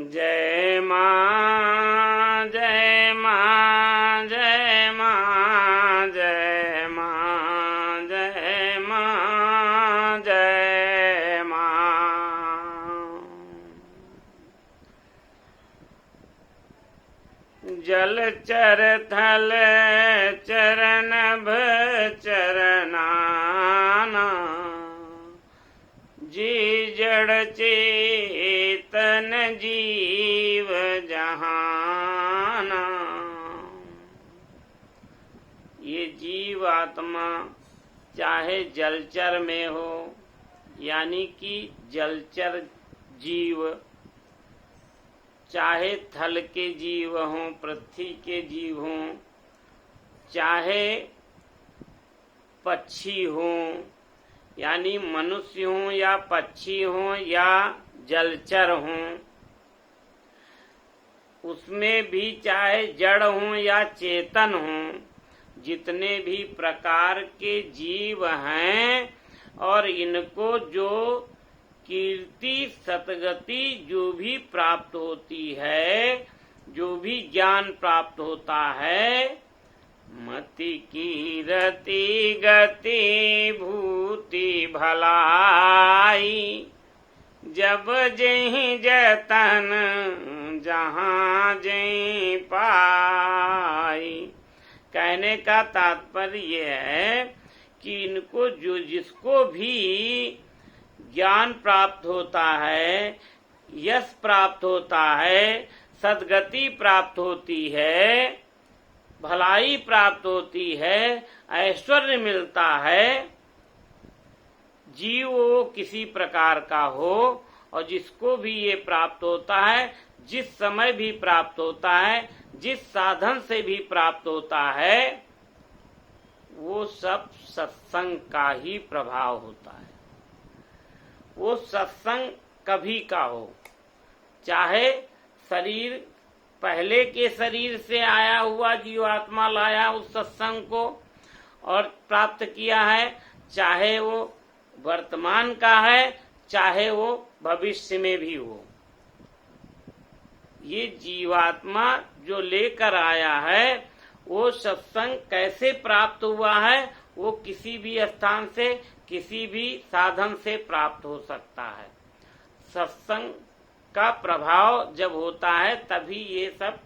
जय मां जय मां जय मां जय मां जय मां जय मां। जलचर थल चरणभ चरनाना, जी जड़ चेतन जीव जहाना। ये जीव आत्मा चाहे जलचर में हो, यानी कि जलचर जीव, चाहे थल के जीव हों, पृथ्वी के जीव हों, चाहे पक्षी हों, यानी मनुष्य हों या पक्षी हों या जलचर हों, उसमें भी चाहे जड़ हों या चेतन हों, जितने भी प्रकार के जीव हैं और इनको जो कीर्ति सतगति जो भी प्राप्त होती है, जो भी ज्ञान प्राप्त होता है, मति कीरति गति भूति भलाई, जब जहीं जतन जहाँ जहीं पाई। कहने का तात्पर्य है कि इनको जो जिसको भी ज्ञान प्राप्त होता है, यश प्राप्त होता है, सद्गति प्राप्त होती है, भलाई प्राप्त होती है, ऐश्वर्य मिलता है, जीव वो किसी प्रकार का हो, और जिसको भी ये प्राप्त होता है, जिस समय भी प्राप्त होता है, जिस साधन से भी प्राप्त होता है, वो सब सत्संग का ही प्रभाव होता है। वो सत्संग कभी का हो, चाहे शरीर पहले के शरीर से आया हुआ जीवात्मा लाया उस सत्संग को और प्राप्त किया है, चाहे वो वर्तमान का है, चाहे वो भविष्य में भी हो। ये जीवात्मा जो लेकर आया है, वो सत्संग कैसे प्राप्त हुआ है, वो किसी भी स्थान से, किसी भी साधन से प्राप्त हो सकता है। सत्संग का प्रभाव जब होता है तभी ये सब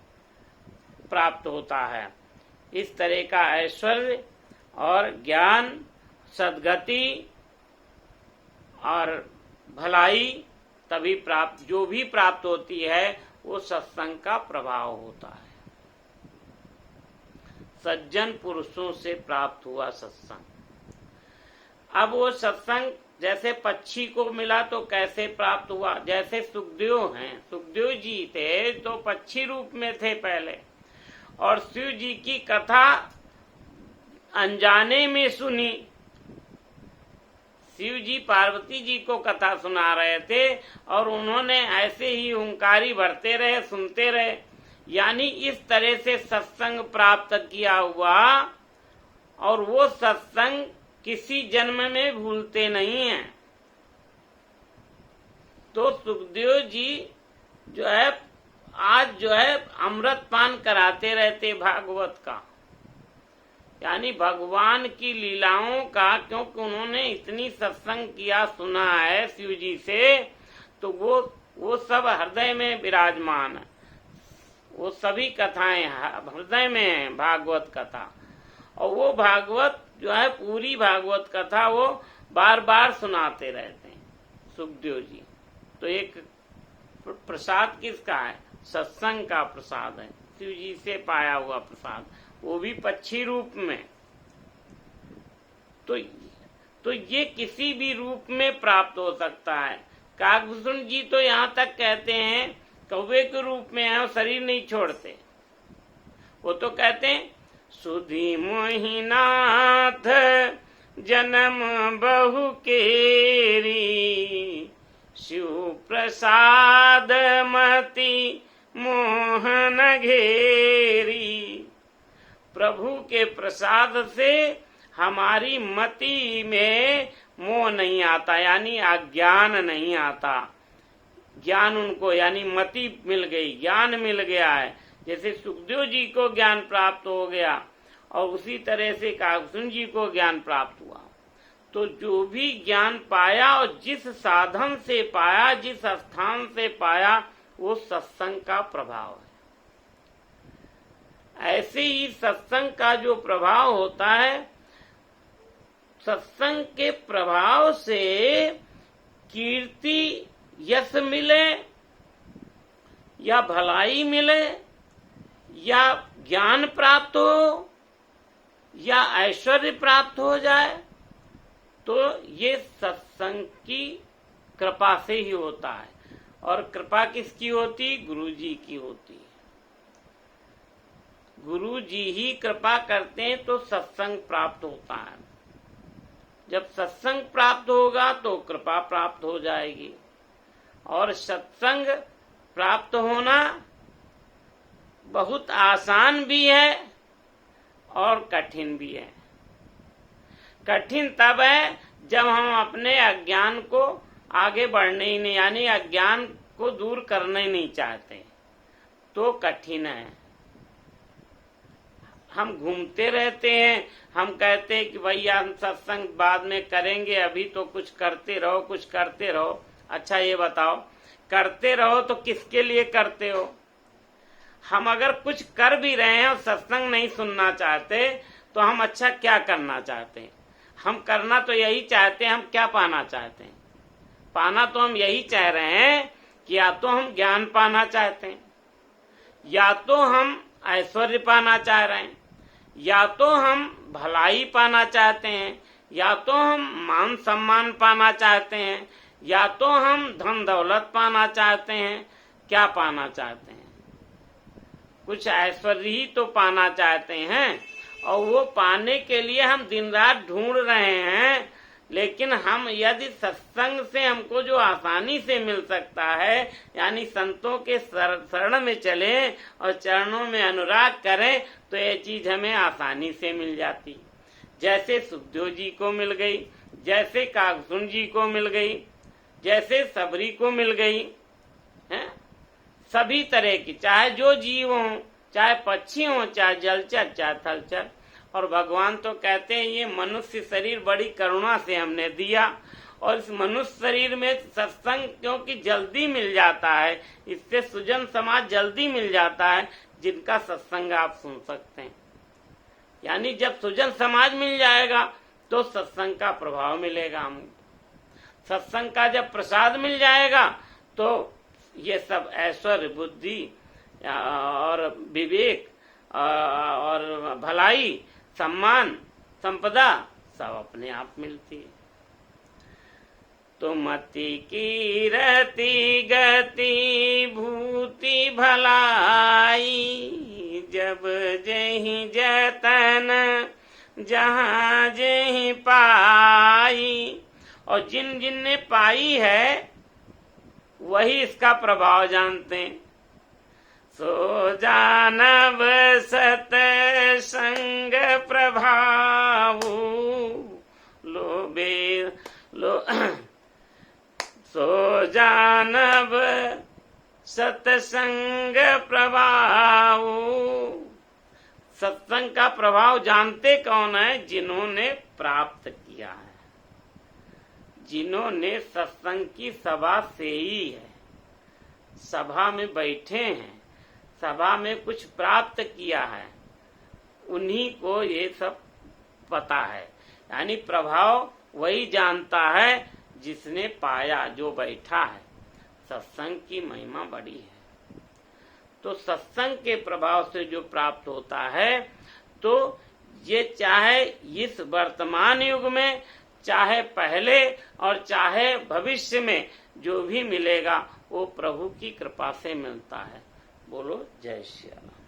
प्राप्त होता है। इस तरह का ऐश्वर्य और ज्ञान, सद्गति और भलाई तभी प्राप्त, जो भी प्राप्त होती है वो सत्संग का प्रभाव होता है। सज्जन पुरुषों से प्राप्त हुआ सत्संग। अब वो सत्संग जैसे पक्षी को मिला तो कैसे प्राप्त हुआ, जैसे सुखदेव हैं, सुखदेव जी थे तो पक्षी रूप में थे पहले, और शिव जी की कथा अनजाने में सुनी। शिव जी पार्वती जी को कथा सुना रहे थे और उन्होंने ऐसे ही हुंकारी भरते रहे, सुनते रहे, यानी इस तरह से सत्संग प्राप्त किया हुआ, और वो सत्संग किसी जन्म में भूलते नहीं हैं। तो सुखदेव जी जो है आज जो है अमृत पान कराते रहते भागवत का, यानी भगवान की लीलाओं का, क्योंकि उन्होंने इतनी सत्संग किया, सुना है शिव जी से, तो वो सब हृदय में विराजमान है। वो सभी कथाएं हृदय में है, भागवत कथा। और वो भागवत जो है, पूरी भागवत कथा वो बार बार सुनाते रहते हैं सुखदेव जी। तो एक प्रसाद किसका है? सत्संग का प्रसाद है, शिव जी से पाया हुआ प्रसाद, वो भी पक्षी रूप में। तो ये किसी भी रूप में प्राप्त हो सकता है। काकभूषण जी तो यहाँ तक कहते हैं कौवे के रूप में है, शरीर नहीं छोड़ते। वो तो कहते हैं सुधी मोहिनाथ जन्म बहु केरी, शिव प्रसाद मति मोहन घेरी। प्रभु के प्रसाद से हमारी मति में मोह नहीं आता, यानी अज्ञान नहीं आता। ज्ञान उनको यानी मति मिल गई, ज्ञान मिल गया है, जैसे सुखदेव जी को ज्ञान प्राप्त हो गया और उसी तरह से कागभूषण जी को ज्ञान प्राप्त हुआ। तो जो भी ज्ञान पाया और जिस साधन से पाया, जिस स्थान से पाया, वो सत्संग का प्रभाव है। ऐसे ही सत्संग का जो प्रभाव होता है, सत्संग के प्रभाव से कीर्ति यश मिले या भलाई मिले या ज्ञान प्राप्त हो या ऐश्वर्य प्राप्त हो जाए, तो ये सत्संग की कृपा से ही होता है। और कृपा किसकी होती? गुरु जी की होती है। गुरु जी ही कृपा करते हैं तो सत्संग प्राप्त होता है। जब सत्संग प्राप्त होगा तो कृपा प्राप्त हो जाएगी। और सत्संग प्राप्त होना बहुत आसान भी है और कठिन भी है। कठिन तब है जब हम अपने अज्ञान को आगे बढ़ने ही नहीं, यानी अज्ञान को दूर करने ही नहीं चाहते, तो कठिन है। हम घूमते रहते हैं, हम कहते हैं कि भैया हम सत्संग बाद में करेंगे, अभी तो कुछ करते रहो, कुछ करते रहो। अच्छा ये बताओ, करते रहो तो किसके लिए करते हो? हम अगर कुछ कर भी रहे हैं और सत्संग नहीं सुनना चाहते तो हम अच्छा क्या करना चाहते हैं? हम करना तो यही चाहते हैं, हम क्या पाना चाहते हैं? पाना तो हम यही चाह रहे हैं कि या तो हम ज्ञान पाना चाहते हैं, या तो हम ऐश्वर्य पाना चाह रहे हैं, या तो हम भलाई पाना चाहते हैं, या तो हम मान सम्मान पाना चाहते हैं, या तो हम धन दौलत पाना चाहते हैं। क्या पाना चाहते हैं? कुछ ऐश्वर्य ही तो पाना चाहते हैं, और वो पाने के लिए हम दिन रात ढूंढ रहे हैं। लेकिन हम यदि सत्संग से हमको जो आसानी से मिल सकता है, यानी संतों के शरण में चले और चरणों में अनुराग करें, तो ये चीज हमें आसानी से मिल जाती। जैसे सुखदेव जी को मिल गई, जैसे कागभूषण जी को मिल गई, जैसे सबरी को मिल गई है। सभी तरह की, चाहे जो जीव हों, चाहे पक्षी हों, चाहे जलचर, चाहे थलचर। और भगवान तो कहते हैं ये मनुष्य शरीर बड़ी करुणा से हमने दिया, और इस मनुष्य शरीर में सत्संग क्योंकि जल्दी मिल जाता है, इससे सुजन समाज जल्दी मिल जाता है, जिनका सत्संग आप सुन सकते हैं। यानी जब सुजन समाज मिल जाएगा तो सत्संग का प्रभाव मिलेगा हमको। सत्संग का जब प्रसाद मिल जाएगा तो ये सब ऐश्वर्य, बुद्धि और विवेक और भलाई, सम्मान, संपदा सब अपने आप मिलती है। तो मति की रति गति भूति भलाई, जब जहीं जतन जहाँ जहीं पाई। और जिन जिन ने पाई है वही इसका प्रभाव जानते हैं। सो जानव सत संग प्रभाव लो सो जानव सत्संग प्रभाव। सत्संग का प्रभाव जानते कौन है? जिन्होंने प्राप्त किया है, जिन्होंने सत्संग की सभा से ही है, सभा में बैठे हैं, सभा में कुछ प्राप्त किया है, उन्हीं को ये सब पता है। यानी प्रभाव वही जानता है जिसने पाया, जो बैठा है। सत्संग की महिमा बड़ी है। तो सत्संग के प्रभाव से जो प्राप्त होता है, तो ये चाहे इस वर्तमान युग में, चाहे पहले और चाहे भविष्य में जो भी मिलेगा वो प्रभु की कृपा से मिलता है। बोलो जय श्री राम।